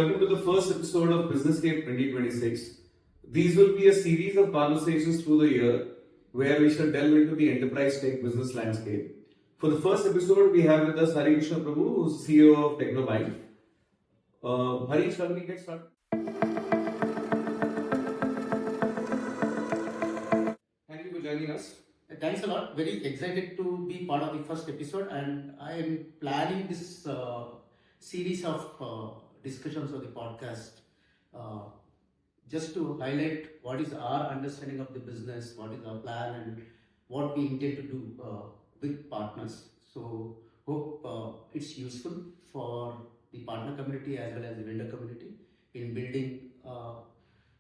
welcome to the first episode of BusinessScape 2026. These will be a series of conversations through the year where we shall delve into the enterprise tech business landscape. For the first episode, we have with us Harish Prabhu, who's CEO of Technobyte. Harish, shall we get started? Thank you for joining us. Thanks a lot. Very excited to be part of the first episode, and I am planning this series of discussions of the podcast just to highlight what is our understanding of the business, what is our plan, and what we intend to do with partners. So hope it's useful for the partner community as well as the vendor community in building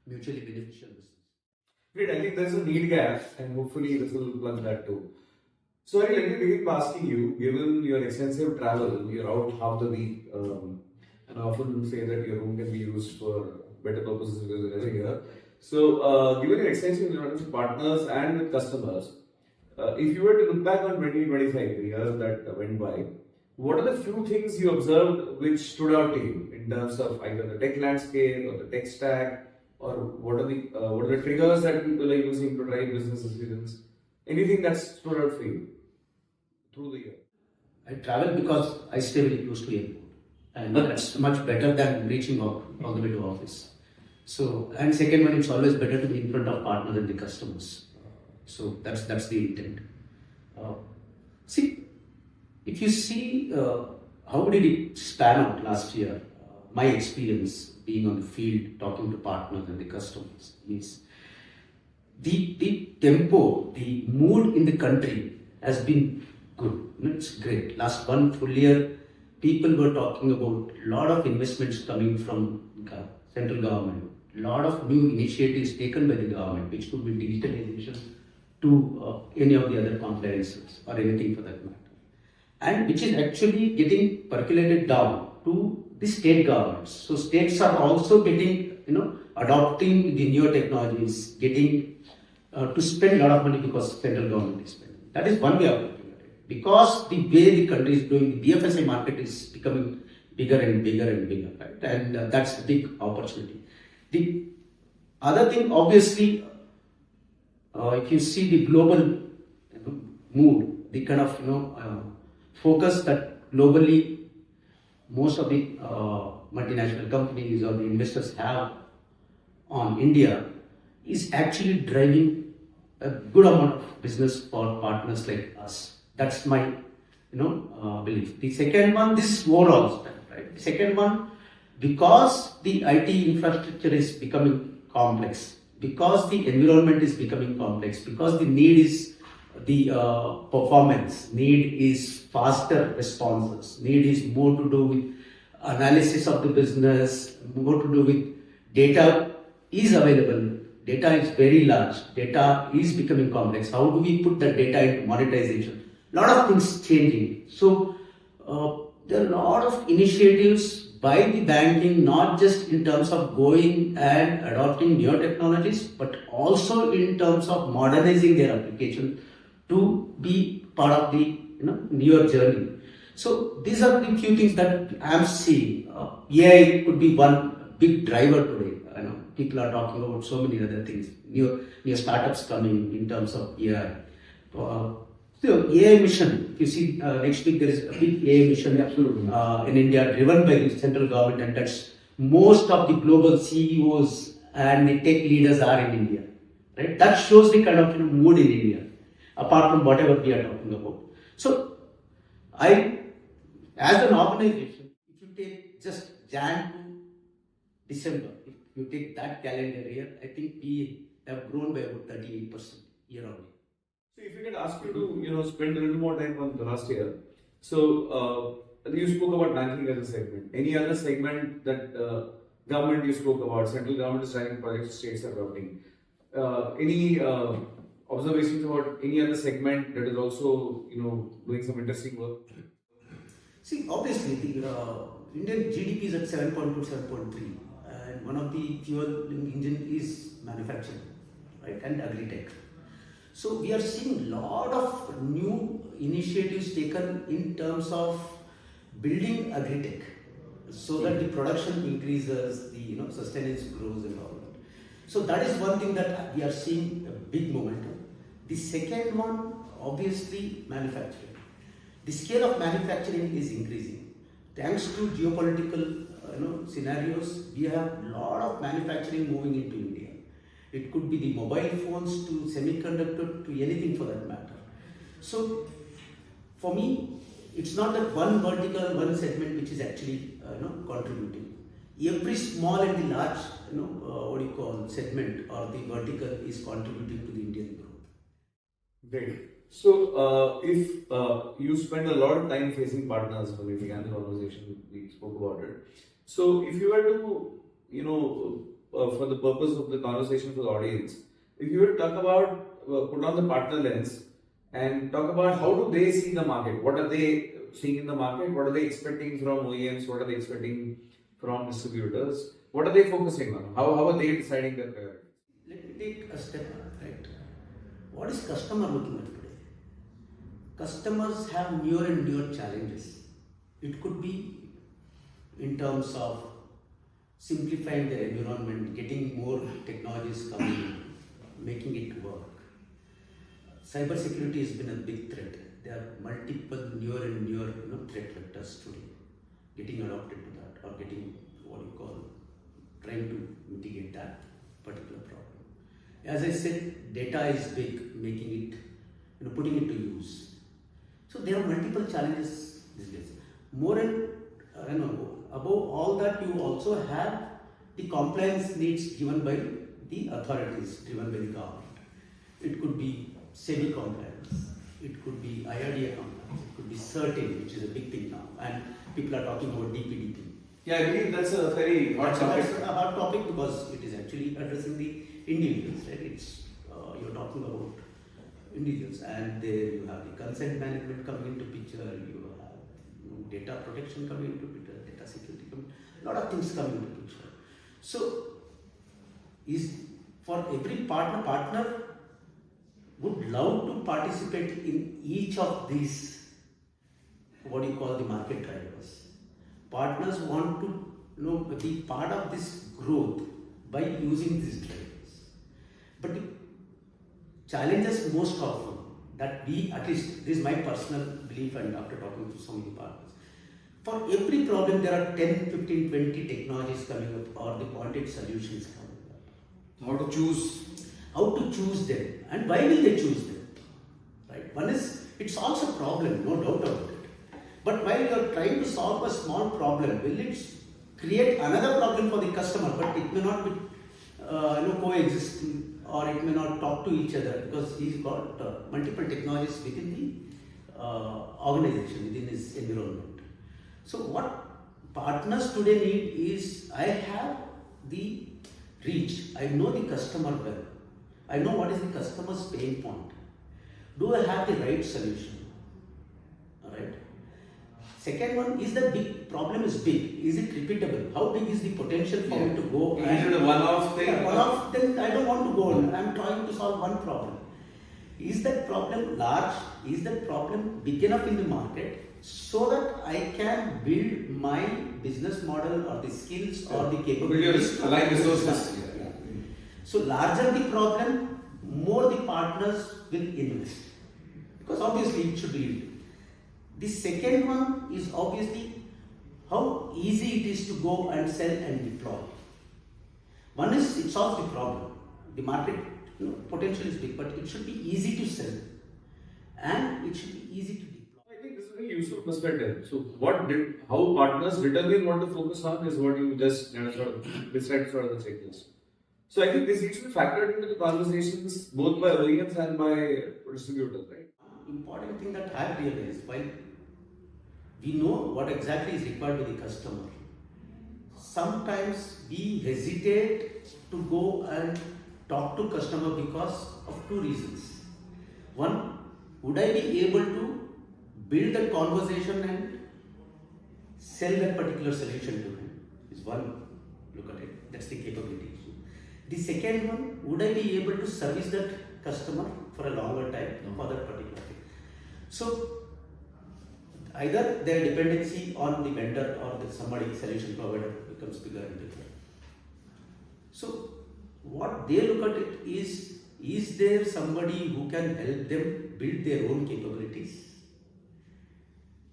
mutually beneficial business. Great, I think there's a need gap, and hopefully this will plug that too. So, let me begin by asking you, given your extensive travel, you're out half the week, and I often say that your room can be used for better purposes because you're never here. So, given your extensive knowledge with partners and with customers, if you were to look back on 2025, the year that went by, what are the few things you observed which stood out to you in terms of either the tech landscape or the tech stack? Or what are the triggers that people are using to drive business decisions? Anything that stood out for you through the year? I travel because I stay very close to airport, and that's much better than reaching out all the way to office. So, and second one, it's always better to be in front of partners and the customers. So that's the intent. See, if you see how did it span out last year, my experience being on the field, talking to partners and the customers is the tempo, the mood in the country has been good. It's great. Last one full year, people were talking about a lot of investments coming from central government, a lot of new initiatives taken by the government, which could be digitalization to any of the other compliances or anything for that matter, and which is actually getting percolated down to the state governments. So states are also getting, adopting the newer technologies, getting to spend a lot of money because central government is spending. That is one way of looking at it. Because the way the country is doing, the BFSI market is becoming bigger and bigger and bigger, right? And that's a big opportunity. The other thing, obviously, if you see the global mood, the kind of focus that globally most of the multinational companies or the investors have on India is actually driving a good amount of business for partners like us. That's my belief. The second one, this is overall stuff, right? The second one, because the IT infrastructure is becoming complex, because the environment is becoming complex, because the need is the performance, need is faster responses, need is more to do with analysis of the business, more to do with data is available, data is very large, data is becoming complex. How do we put that data into monetization? A lot of things changing. So there are a lot of initiatives by the banking, not just in terms of going and adopting newer technologies, but also in terms of modernizing their application to be part of the newer journey. So these are the few things that I'm seeing. AI could be one big driver today. People are talking about so many other things. New startups coming in terms of AI. So AI mission. You see, next week there is a big AI mission in India, driven by the central government, and that's most of the global CEOs and the tech leaders are in India. Right? That shows the kind of mood in India, apart from whatever we are talking about. So, as an organization, if you take just Jan to December, if you take that calendar year, I think we have grown by about 38% year on year. So, if we could ask you to spend a little more time on the last year. So, you spoke about banking as a segment. Any other segment that government you spoke about, central government is driving projects, states are adopting. Any observations about any other segment that is also doing some interesting work? See, obviously the Indian GDP is at 7.2, 7.3, and one of the fuel engine is manufacturing, right, and agri-tech. So we are seeing a lot of new initiatives taken in terms of building agri-tech. so that the production increases, the sustenance grows and all that. So that is one thing that we are seeing a big momentum. The second one, obviously, manufacturing. The scale of manufacturing is increasing. Thanks to geopolitical scenarios, we have a lot of manufacturing moving into India. It could be the mobile phones to semiconductor to anything for that matter. So for me, it's not that one vertical, one segment which is actually contributing. Every small and the large, segment or the vertical is contributing to the Indian growth. Great. So, if you spend a lot of time facing partners when we began the conversation, we spoke about it. So, if you were to, for the purpose of the conversation for the audience, if you were to talk about, put on the partner lens and talk about how do they see the market, what are they seeing in the market, what are they expecting from OEMs, what are they expecting from distributors, what are they focusing on, how are they deciding their priorities? Let me take a step back, right? What is customer looking at today? Customers have newer and newer challenges. It could be in terms of simplifying the environment, getting more technologies coming in, making it work. Cybersecurity has been a big threat. There are multiple newer and newer threat vectors today getting adopted to that or getting trying to mitigate that particular problem. As I said, data is big, making it, putting it to use. So there are multiple challenges these days. More and above all that, you also have the compliance needs given by the authorities, driven by the government. It could be SEBI compliance, it could be IRDA compliance, it could be CERTIN, which is a big thing now, and people are talking about DPDP. Yeah, I believe that's a very hot topic. That's a hot topic because it is actually addressing the individuals, right? It's you're talking about individuals, and there you have the consent management coming into picture, you have data protection coming into picture, data security coming, a lot of things coming into picture. So, is for every partner would love to participate in each of these, the market drivers. Partners want to be part of this growth by using these drivers. But the challenges most often that we, at least this is my personal belief and after talking to so many partners, for every problem there are 10, 15, 20 technologies coming up or the pointed solutions coming up. How to choose? How to choose them and why will they choose them? Right? One is, it solves a problem, no doubt about it. But while you are trying to solve a small problem, will it create another problem for the customer? But it may not be coexisting, or it may not talk to each other because he's got multiple technologies within the organization, within his environment. So what partners today need is, I have the reach, I know the customer well, I know what is the customer's pain point. Do I have the right solution? Alright. Second one is the big problem is big. Is it repeatable? How big is the potential for me to go? Is it a one-off thing? Yeah, one-off, then I don't want to go on. I'm trying to solve one problem. Is that problem large? Is that problem big enough in the market so that I can build my business model or the skills or the capabilities? Align resources. Yeah. So larger the problem, more the partners will invest. Because obviously it should be. The second one is obviously how easy it is to go and sell and deploy. One is it solves the problem. The market potential is big, but it should be easy to sell and it should be easy to deploy. I think this is a very useful perspective. So, how partners determine what to focus on is what you just described for the checklist. So, I think this needs to be factored into the conversations both by OEMs and by distributors, right? Important thing that I have realized, while we know what exactly is required by the customer, sometimes we hesitate to go and talk to customer because of two reasons. One, would I be able to build that conversation and sell that particular solution to him? Is one look at it. That's the capability issue. The second one, would I be able to service that customer for a longer time for that particular thing? So either their dependency on the vendor or the somebody solution provider becomes bigger and bigger. So what they look at it is there somebody who can help them build their own capabilities?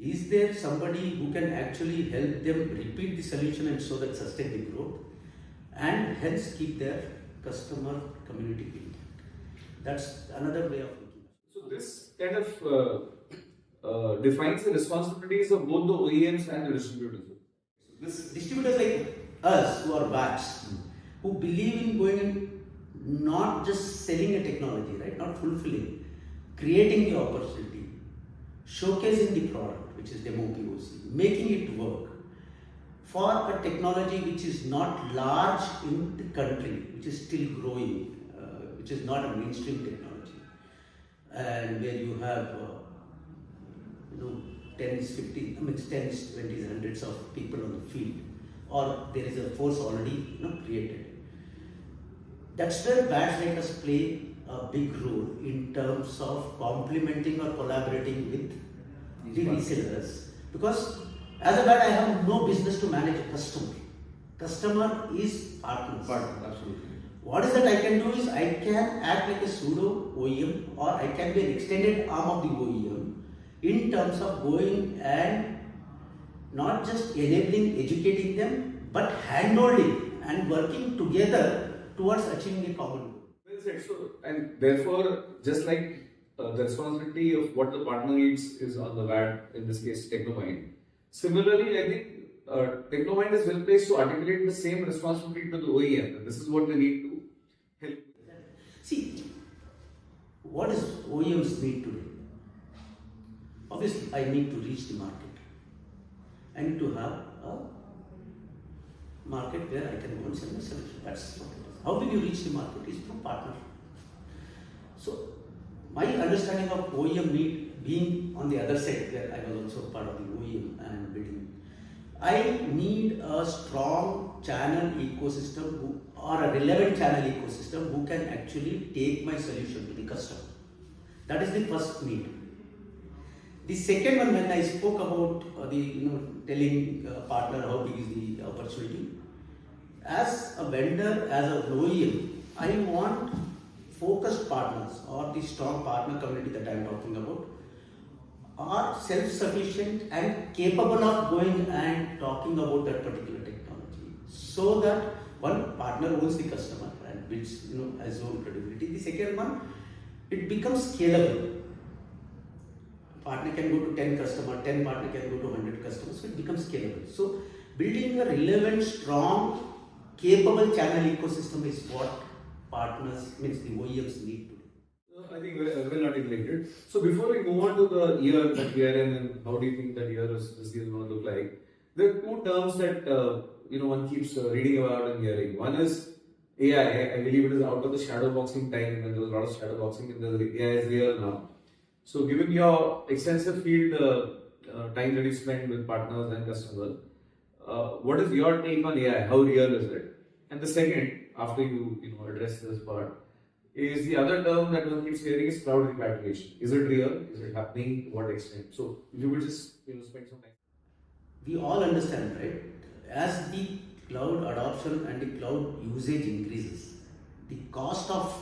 Is there somebody who can actually help them repeat the solution and so that sustain the growth and hence keep their customer community built? That's another way of looking. So this kind of defines the responsibilities of both the OEMs and the distributors. This distributors like us who are bats, who believe in going and not just selling a technology, right? Not fulfilling, creating the opportunity, showcasing the product, which is demo POC, making it work for a technology which is not large in the country, which is still growing, which is not a mainstream technology, and where you have tens, 50, tens, 20s, hundreds of people on the field, or there is a force already created. That's where bats like us play a big role in terms of complementing or collaborating with the resellers. Because as a bat, I have no business to manage a customer. Customer is partners. Absolutely. What is that I can do is I can act like a pseudo OEM, or I can be an extended arm of the OEM in terms of going and not just enabling, educating them, but hand-holding and working together towards achieving a common goal. Well said. So, and therefore, just like the responsibility of what the partner needs is on the VAD, in this case, Technomind. Similarly, I think Technomind is well placed to articulate the same responsibility to the OEM. And this is what they need to help. See, what does OEMs need today? Obviously, I need to reach the market. I need to have a market where I can go and sell my solution. That's what it is. How will you reach the market? Is through partner. So, my understanding of OEM need, being on the other side, where I was also part of the OEM and building, I need a strong channel ecosystem or a relevant channel ecosystem who can actually take my solution to the customer. That is the first need. The second one, when I spoke about telling partner how big is the opportunity, as a vendor, as an OEM, I want focused partners or the strong partner community that I am talking about are self-sufficient and capable of going and talking about that particular technology, so that one partner owns the customer and builds his own credibility. The second one, it becomes scalable. Partner can go to 10 customers, 10 partner can go to 100 customers, so it becomes scalable. So building a relevant, strong, capable channel ecosystem is what partners, means the OEMs need to do. I think well articulated. So before we move on to the year that we are in and how do you think that this year is going to look like, there are two terms that one keeps reading about and hearing. One is AI. I believe it is out of the shadow boxing time, and there was a lot of shadow boxing, and the AI is real now. So given your extensive field time that you spend with partners and customers, what is your take on AI? How real is it? And the second, after you address this part, is the other term that one keeps hearing is cloud repatriation. Is it real? Is it happening? To what extent? So if you would just spend some time. We all understand, right? As the cloud adoption and the cloud usage increases, the cost of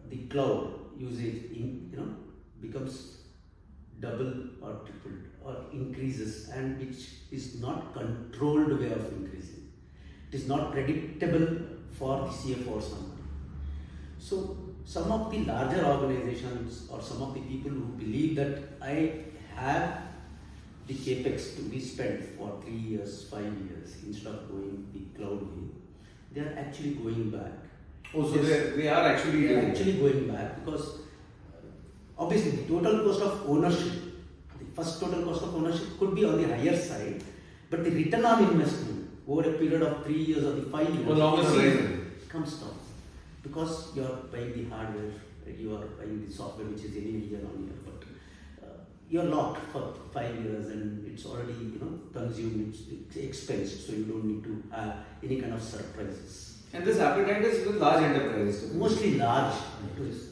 the cloud usage becomes double or tripled or increases, and which is not controlled way of increasing. It is not predictable for the CFO or somebody. So some of the larger organizations or some of the people who believe that I have the capex to be spent for 3 years, 5 years instead of going the cloud way, they are actually going back. Oh, so they are actually going back, because obviously the total cost of ownership, the first total cost of ownership could be on the higher side, but the return on investment over a period of 3 years or the 5 years comes down, because you are buying the hardware, you are buying the software, which is anyway year on year, but you are locked for 5 years and it's already consumed, it's expensed, so you don't need to have any kind of surprises. And this appetite is with large enterprises. Mostly large,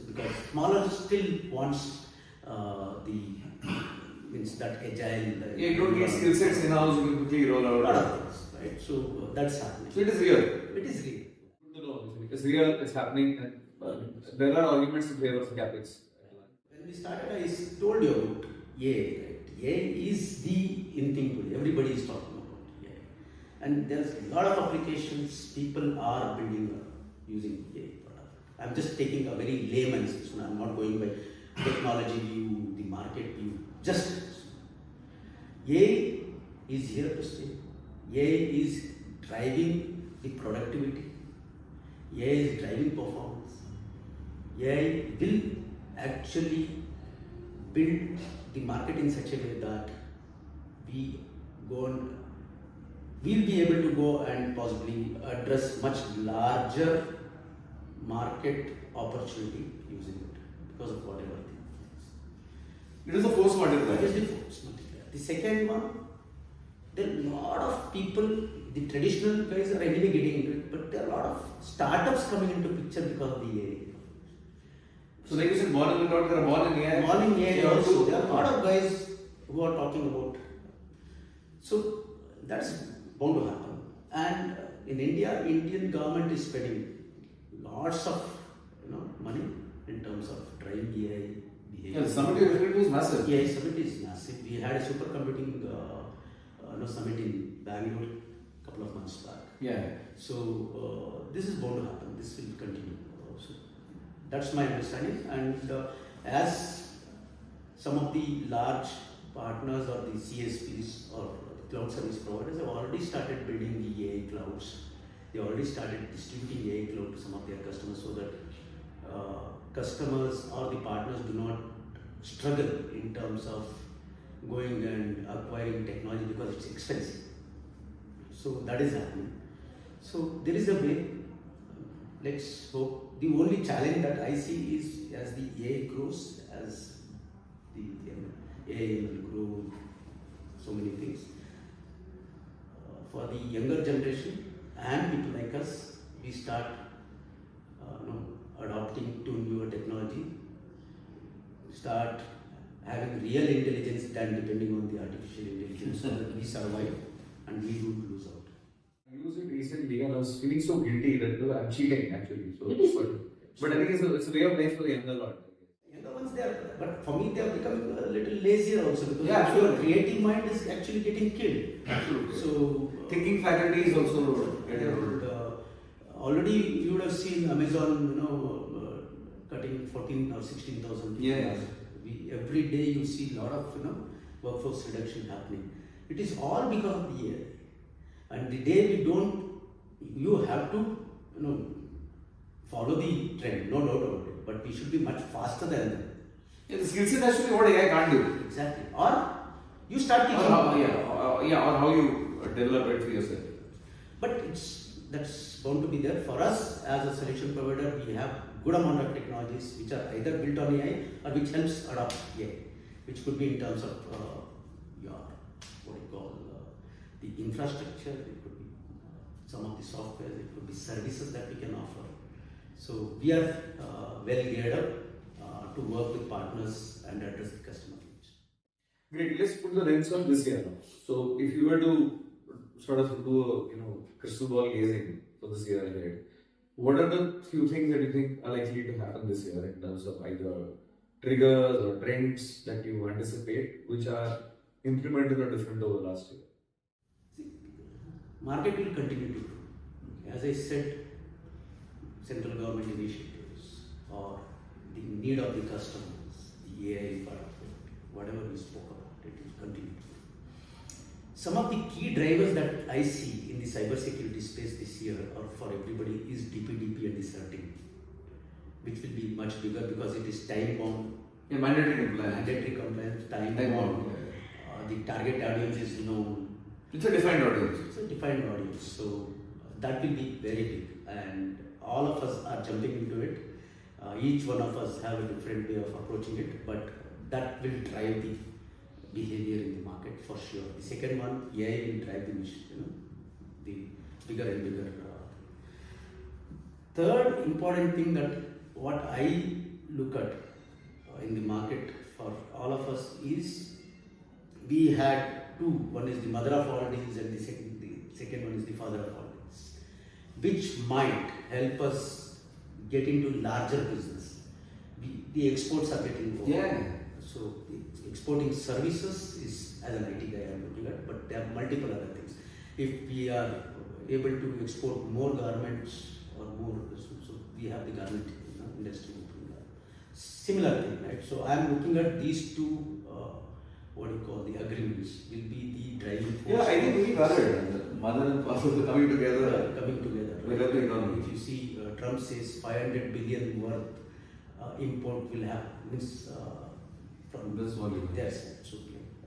because smaller still wants the means that agile. Yeah, you don't need skill sets in-house, you can quickly roll out. A lot of things, right? So that's happening. So it is real. It is real. Good to know. It's real, it's happening, and there are arguments in favor of capex. When we started, I told you about AI, right? AI is the in thing today. Everybody is talking about AI. And there's a lot of applications people are building using AI product. I'm just taking a very layman's, so I'm not going by technology view, the market view. Just AI is here to stay. AI is driving the productivity. AI is driving performance. AI will actually build the market in such a way that we'll be able to go and possibly address much larger market opportunity using it because of whatever things. It is a force multiplier. It is the force multiplier. The second one, there are a lot of people, the traditional guys are anyway getting into it, but there are a lot of startups coming into picture because of the AI. So like you said, born in the cloud, there are born in AI. Born in AI also. There are a lot of guys who are talking about. So that's bound to happen. And in India, Indian government is spending lots of money in terms of driving AI behavior. Yeah, the summit you referred to is massive. Yeah, summit is massive. We had a supercomputing summit in Bangalore a couple of months back. Yeah. So this is bound to happen. This will continue. So that's my understanding. And as some of the large partners or the CSPs or cloud service providers have already started building the AI clouds. They already started distributing AI cloud to some of their customers so that customers or the partners do not struggle in terms of going and acquiring technology because it's expensive. So that is happening. So there is a way. Let's hope. The only challenge that I see is as the AI grows, as the AI will grow, so many things. For the younger generation and people like us, we start adopting to newer technology, start having real intelligence than depending on the artificial intelligence so that we survive and we don't lose out. I used it recently and I was feeling so guilty that I'm cheating actually. So, but I think it's a way of life for the younger lot. Younger ones, but for me, they are becoming a little lazier also because Yeah, your creative mind is actually getting killed. Absolutely. So Thinking faculty is also already you would have seen Amazon, cutting 14 or 16,000. Yeah. Every day you see a lot of workforce reduction happening. It is all because of the AI. And the day we don't, you have to follow the trend, no doubt about it. But we should be much faster than them. Yeah, the skill set has to be what AI can't do. Exactly. Or you start teaching. Or how you develop it for yourself. But that's bound to be there. For us as a solution provider, we have good amount of technologies which are either built on AI or which helps adopt AI, which could be in terms of your the infrastructure, it could be some of the software, it could be services that we can offer. So we are well geared up to work with partners and address the customer needs. Great. Let's put the lens on this year now. So if you were to sort of do a crystal ball gazing for this year ahead, what are the few things that you think are likely to happen this year in terms of either triggers or trends that you anticipate which are implemented or different over last year? See, market will continue to grow. As I said, central government initiatives or the need of the customers, the AI part of it, whatever we spoke about, it will continue to grow. Some of the key drivers that I see in the cybersecurity space this year or for everybody is DPDP and the certing, which will be much bigger because it is time bound. Yeah, mandatory compliance. Mandatory compliance, time bound. The target audience is known. It's a defined audience. It's a defined audience. So that will be very big, and all of us are jumping into it. Each one of us have a different way of approaching it, but that will drive the behavior in the market for sure. The second one, AI will drive the bigger and bigger. Third important thing that what I look at in the market for all of us is we had two. One is the mother of all deals, and the second one is the father of all deals, which might help us get into larger business. The exports are getting over. Yeah. So exporting services is, as an IT guy, I'm looking at, but there are multiple other things. If we are able to export more garments or more, so we have the garment industry. Similar thing, right? So I'm looking at these two, what do you call, the agreements will be the driving force. Yeah, I think we valid. Mother and father coming together. Right? If you see, Trump says 500 billion worth import will have means from this volume. Yes, so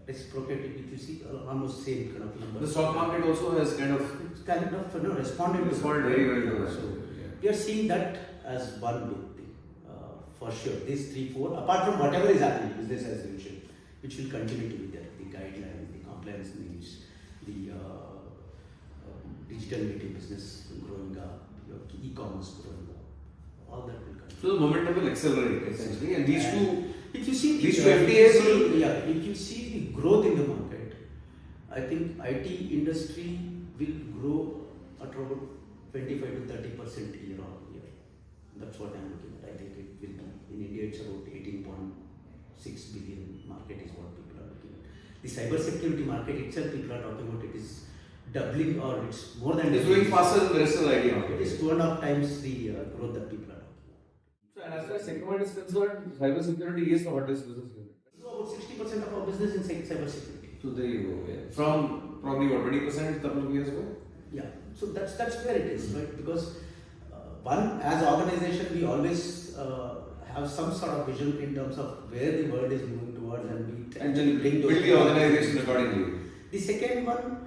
reciprocated. If you see, almost same kind of number. The stock market also has kind of responded very well to that. So we are seeing that as one big thing for sure. These 3-4, apart from whatever is happening, business as usual, which will continue to be there. The guidelines, the compliance needs, the digital native business growing up, e-commerce growing up, all that will continue. So the momentum will accelerate essentially, and these two. If you see these two FTAs will. Yeah, if you see the growth in the market, I think IT industry will grow at about 25 to 30% year on year. That's what I'm looking at. I think it will be in India. It's about 18.6 billion market is what people are looking at. The cybersecurity market itself, people are talking about it is doubling or it's more than. It's growing faster than the rest of the IT market. It is 2.5 times the growth that people are talking about. So, and as far as second is concerned, cybersecurity is the hottest business unit. So about 60% of our business in cybersecurity. So there you go. Yeah. From probably what 20% a couple of years ago. Yeah. So that's where it is, right? Because one, as organization, we always have some sort of vision in terms of where the world is moving towards, and we then build the organization accordingly. The second one,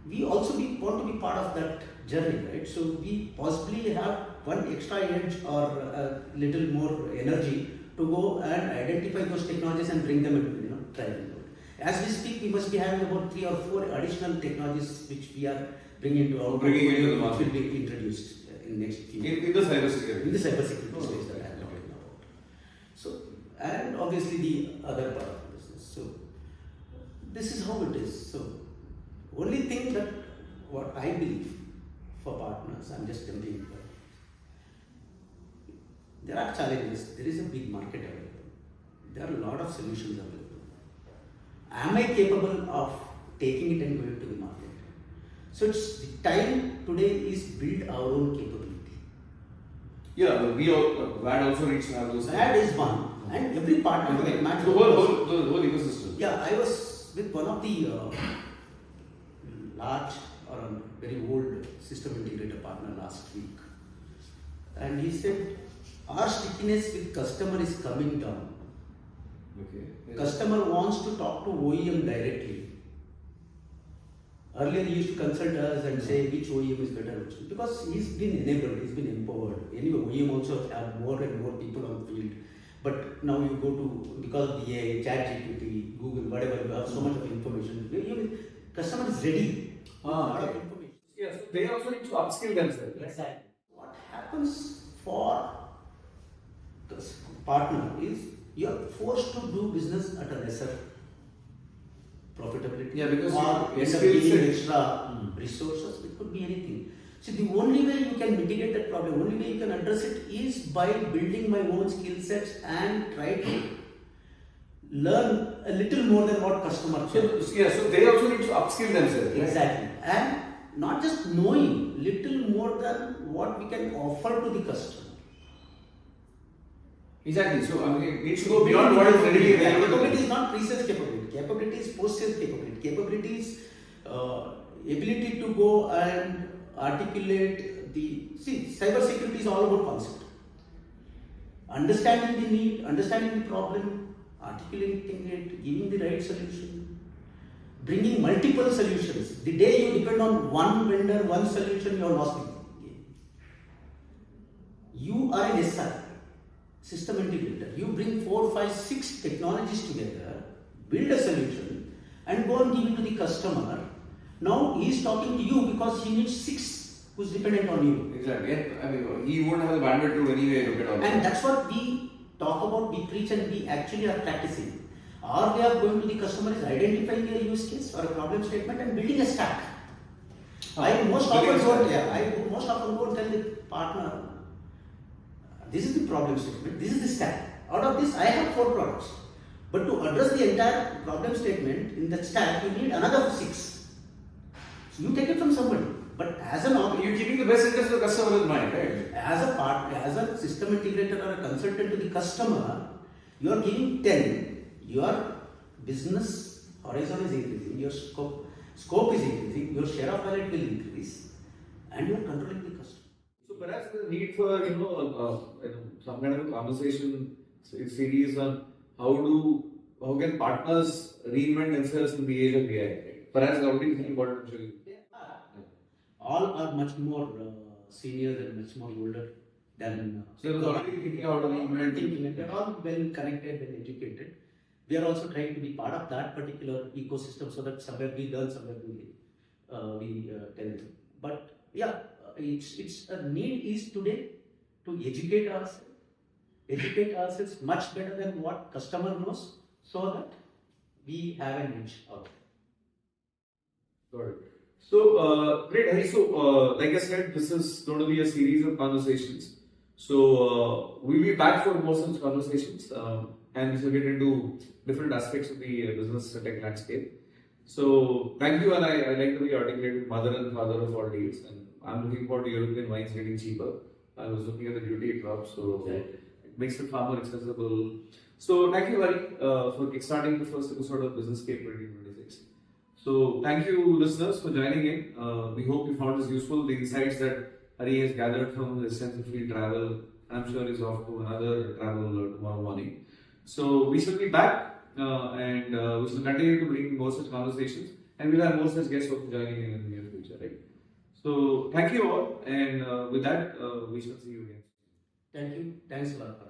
we also want to be part of that journey, right? So we possibly have one extra edge or a little more energy to go and identify those technologies and bring them into driving mode. As we speak, we must be having about 3 or 4 additional technologies which we are bringing into our portfolio, which will be introduced in next few years. In the cybersecurity. In the cybersecurity space that I am talking about. So, and obviously the other part of the business. So, this is how it is. So, only thing that what I believe for partners, I'm just jumping in. There are challenges. There is a big market available. There are a lot of solutions available. Am I capable of taking it and going to the market? So it's the time today is build our own capability. Yeah, we all, VAD also needs to have those. VAD is one, and every partner will match. The whole ecosystem. Yeah, I was with one of the large or a very old system integrator partner last week, and he said our stickiness with customer is coming down. Okay. Yeah. Customer wants to talk to OEM directly. Earlier he used to consult us and say which OEM is better, because he's been enabled, he's been empowered. Anyway, OEM also have more and more people on the field. But now you go to, because of the AI, ChatGPT, Google, whatever, you have so much of information. Customer is ready. Lot of information. Yes, they also need to upskill themselves. Exactly. What happens for the partner is you are forced to do business at a lesser profitability. Yeah, because or you end up giving extra resources. It could be anything. So the only way you can mitigate that problem, only way you can address it is by building my own skill sets and try to learn a little more than what customer can. So they also need to upskill themselves. Exactly. Right? And not just knowing, little more than what we can offer to the customer. Exactly. So I mean, it needs to go beyond what is readily available. Capability is not pre-sales capability. Capability is post-sales capability. Capability is ability to go and articulate the. See, cybersecurity is all about concept. Understanding the need, understanding the problem, articulating it, giving the right solution, bringing multiple solutions. The day you depend on one vendor, one solution, you are lost the game. You are an SI. System integrator. You bring 4, 5, 6 technologies together, build a solution, and go and give it to the customer. Now he is talking to you because he needs 6 who's dependent on you. Exactly. I mean, he won't have the bandwidth to anyway look at all. And that's what we talk about, we preach, and we actually are practicing. our way of going to the customer is identifying a use case or a problem statement and building a stack. I most often don't tell the partner, this is the problem statement, this is the stack. Out of this, I have 4 products. But to address the entire problem statement in that stack, you need another 6. So you take it from somebody. But as an You're keeping the best interest of the customer in mind, right? as a system integrator or a consultant to the customer, you are giving 10. Your business horizon is increasing, your scope is increasing, your share of wallet will increase, and you are controlling the customer. So perhaps the need for some kind of a conversation series on how can partners reinvent themselves in the age of AI. Right? Perhaps the only thing about it. All are much more senior and much more older than. So they were already thinking out of thinking. They are all well connected, well educated. We are also trying to be part of that particular ecosystem so that somewhere we learn, somewhere we tell them. But yeah, it's a need is today to educate ourselves much better than what customer knows, so that we have an edge out. Got it. So, great, Hari. So, like I said, this is going to be a series of conversations. So, we'll be back for more such conversations, and this will get into different aspects of the business tech landscape. So, thank you, and I like the way you articulated mother and father of all deals. And I'm looking forward to European wines getting cheaper. I was looking at the duty it drops, so it makes it far more accessible. So, thank you, Hari, for kickstarting the first episode of BusinessScape 2026. So, thank you, listeners, for joining in. We hope you found this useful. The insights that Hari has gathered from his extensive field travel, I'm sure he's off to another travel tomorrow morning. So, we shall be back and we shall continue to bring more such conversations, and we'll have more such guests also joining in the near future, right? So, thank you all, and with that, we shall see you again. Thank you. Thanks a lot for